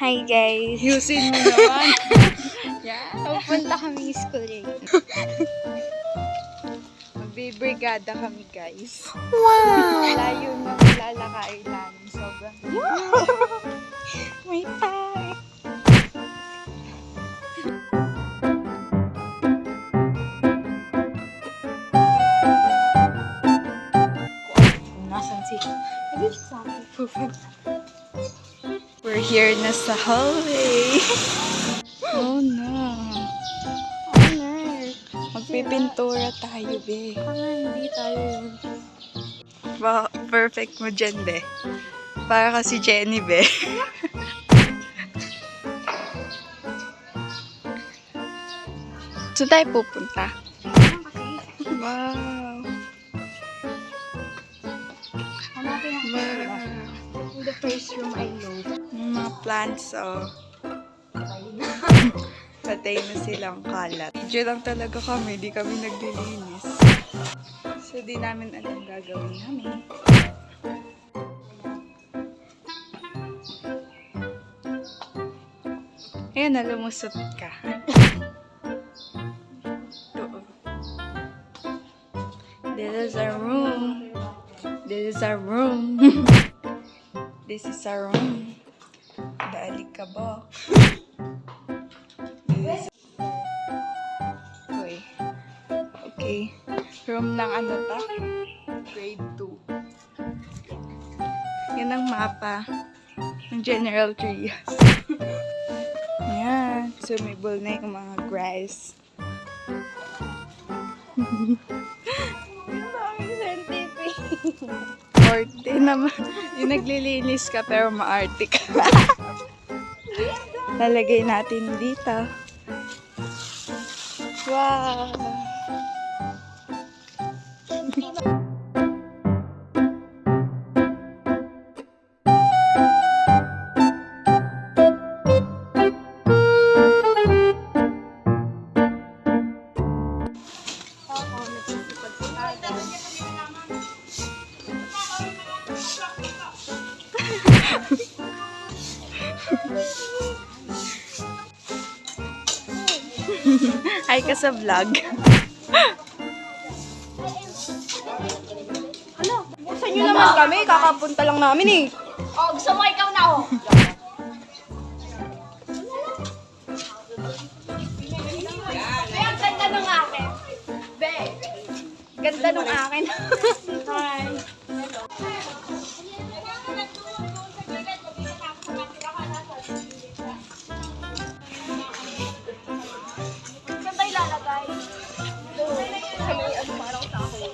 Hi guys. Yusin mo naman. Yeah. Pupunta kami school eh. Magbibrigada kami guys. Wow! Layo na lalakain namin. Sobrang. May park. Nasaan si? We're here na sa hallway. Oh no. Magpipintura tayo, be. Hindi tayo yun. Perfect mo dyan, be. Para kasi Jenny, be. Saan tayo pupunta? Wow. Hanapin natin. Wow. The first room I know. Yung mga plants, oh. Patay na silang kalat. Diyan lang talaga kami, di kami naglilinis. So, di namin alam gagawin namin. Ayan, nalumusot ka. Ito, oh. This is our room. This is our room. This is our room. Balik ka ba? Okay. Room ng ano ta? Grade 2. Yan ang mapa ng General Trias. Yan. Sumibol na yung mga grass. Yung dami scientific. Arte naman. Yung naglilinis ka pero maarte ka. Lalagay natin dito. Wow! Hi ka sa vlog. Ano? Buksan nyo naman kami. Kakapunta lang namin eh. Oh, gusto mo ikaw na oh. Be, ang ganda ng akin. Be, ganda ng akin. Hi. Saan tayo lalagay? Parang sa akin.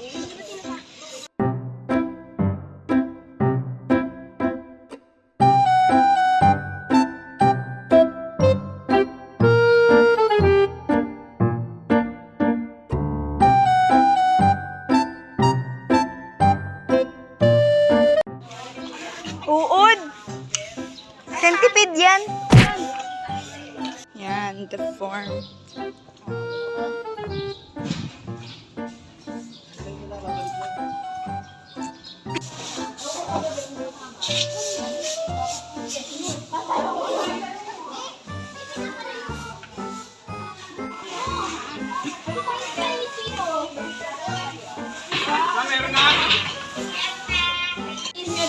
Uod! Centipede yan! Yan, the form.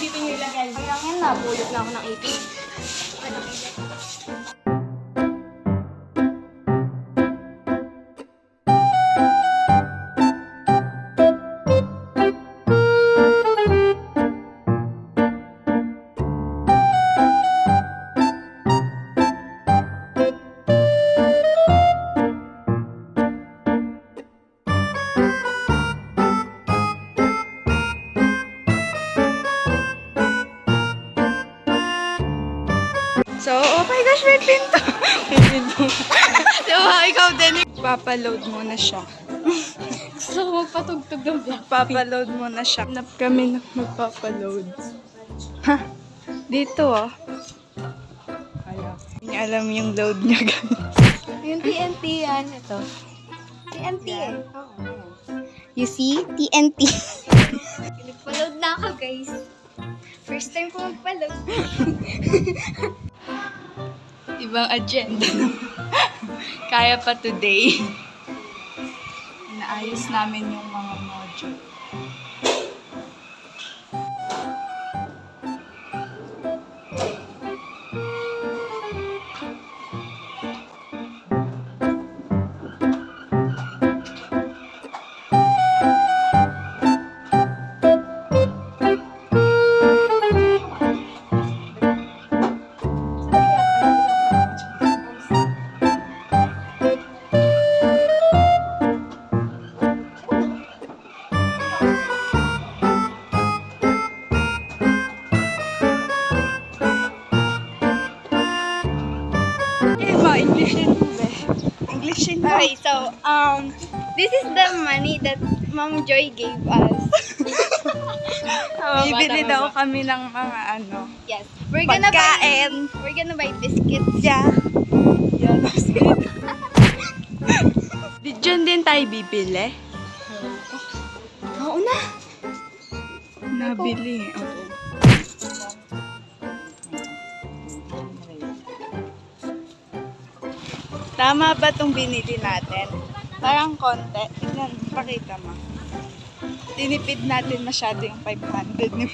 Dito nyo ilagay. Kaya nga nabulot na ako ng ipin. So, oh my gosh, may pinto! May pinto. Diba, ikaw din. Papaload mo na siya. Gusto ko magpatugtog ng black. Papaload mo na siya. Hanap kami ng magpapaload. Ha? Dito, oh. Hindi niya alam yung load niya, guys. Yung TNT yan. Ito. TNT eh. You see? TNT. Nagpa-load na ako guys. First time ko magpa-load. Ibang agenda na. Kaya pa today. Inaayos namin yung mga module. Englishin mo ba? Englishin mo. Okay, so, this is the money that Ma'am Joy gave us. Bibili daw kami ng mga ano. Yes. Pagkain. We're gonna buy biscuits. Yeah. Yan. Diyan din tayo bibili. Oo na. Nabili. Oo. Tama ba itong binili natin? Parang konti. Tignan, pakita mo. Tinipid natin masyado yung 500 ni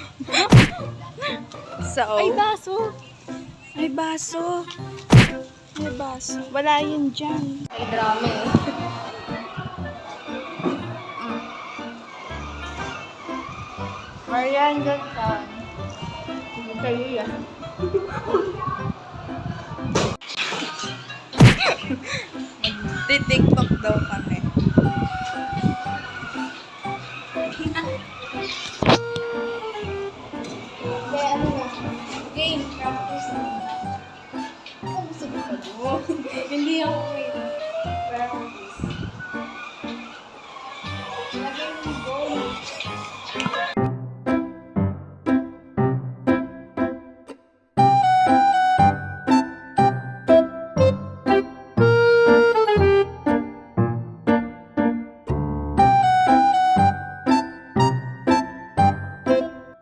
So, Ay, baso. may baso. May baso. Wala yun dyan. Ay, drama eh. Marian Gonzalez. Kayo yan. Mag-tiktok daw kami. Kaya ano na, game, practice na. Kamusog ka mo. Hindi ako may practice. Naging goal.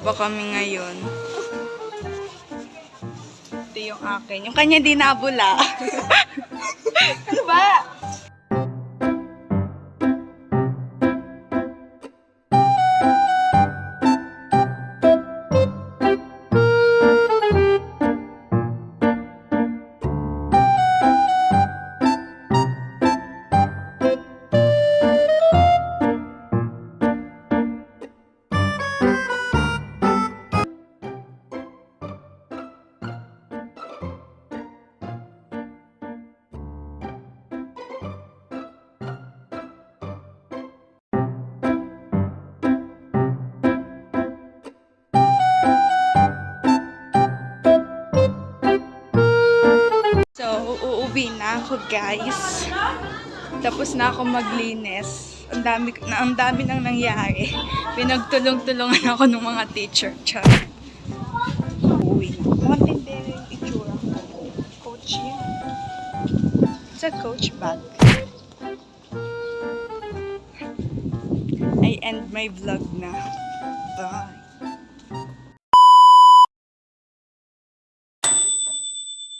Ba kami ngayon. Ito yung akin. Yung kanya di nabula. Ano ba? So, uuwi na ako, guys. Tapos na ako maglinis. Ang dami nang nangyari. Pinagtulong-tulungan ako ng mga teacher. Char. Uuwi na. Matindi yung itsura ko. Coach yan. It's a coach bag. I end my vlog na. Bye.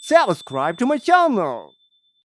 Subscribe to my channel.